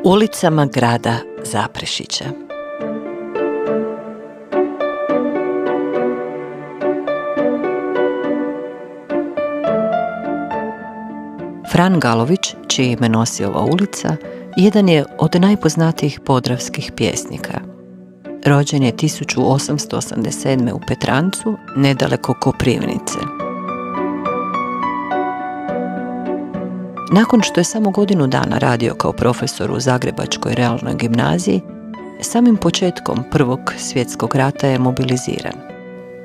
Ulicama grada Zaprešića. Fran Galović, čije ime nosi ova ulica, jedan je od najpoznatijih podravskih pjesnika. Rođen je 1887. u Petrancu, nedaleko Koprivnice. Nakon što je samo godinu dana radio kao profesor u Zagrebačkoj realnoj gimnaziji, samim početkom Prvog svjetskog rata je mobiliziran.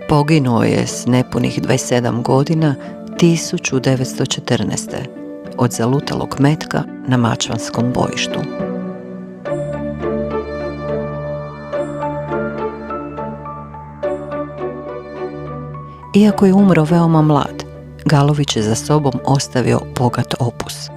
Poginuo je s nepunih 27 godina 1914. od zalutalog metka na Mačvanskom bojištu. Iako je umro veoma mlad, Galović je za sobom ostavio bogat opus.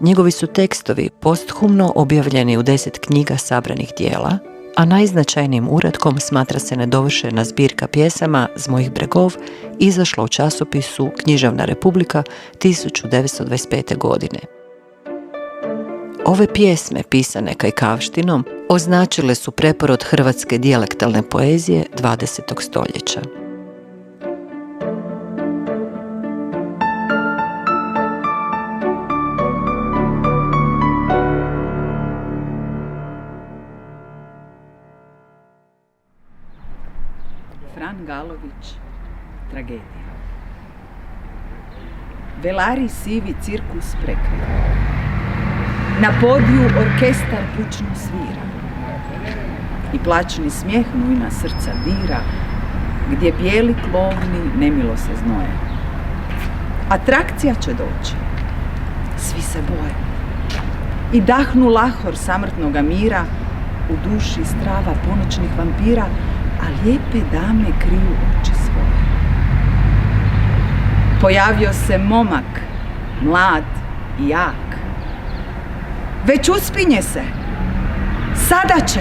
Njegovi su tekstovi posthumno objavljeni u 10 knjiga sabranih dijela, a najznačajnijim uratkom smatra se nedovršena zbirka pjesama Z mojih bregov, izašla u časopisu Književna Republika 1925. godine. Ove pjesme, pisane kajkavštinom, označile su preporod hrvatske dijalektalne poezije 20. stoljeća. Fran Galović, tragedija. Velari sivi cirkus prekrije. Na podiju orkestar bučno svira. I plačni smijeh nujna srca dira, gdje bijeli klovni nemilo se znoje. Atrakcija će doći. Svi se boje. I dahnu lahor samrtnoga mira, u duši strava ponoćnih vampira, a lijepe dame kriju oči svoje. Pojavio se momak, mlad i jak. Već uspinje se. Sada će.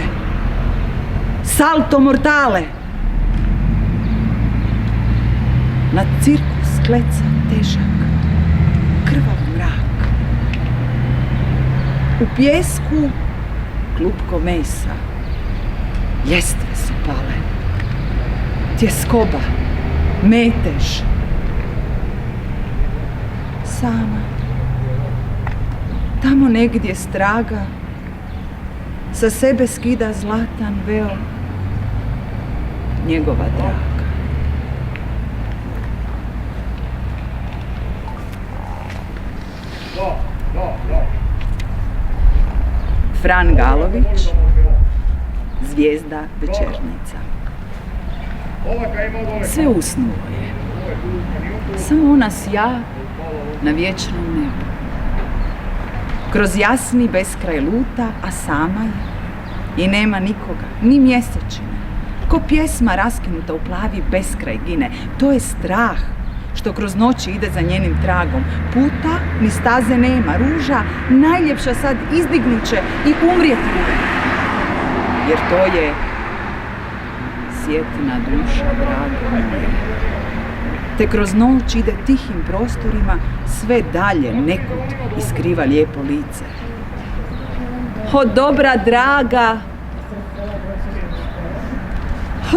Salto mortale. Na cirkus kleca težak, krvav mrak. U pijesku klupko mesa. Ljestve su pale. Tjeskoba, metež. Sama. Tamo negdje straga sa sebe skida zlatan veo njegova draga. Fran Galović, zvijezda večernjica. Sve usnulo je. Samo ona sja na vječnom nebu. Kroz jasni beskraj luta, a sama je. I nema nikoga, ni mjesečine. Ko pjesma raskinuta u plavi beskraj gine. To je strah što kroz noći ide za njenim tragom. Puta ni staze nema, ruža najljepša sad izdignuće i umrijeti uvek. Jer to je sjetina duša, draga moja. Te kroz noć ide tihim prostorima, sve dalje nekud iskriva lijepo lice. O dobra draga,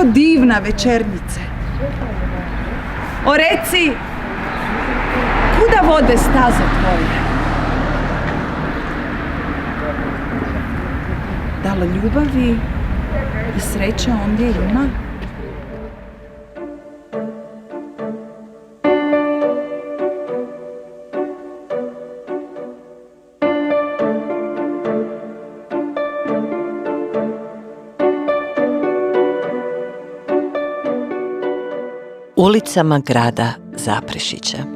o divna večernjice, o reci, kuda vode staze tvoje? Da li ljubavi i sreće ondje ima? Ulicama grada Zaprešića.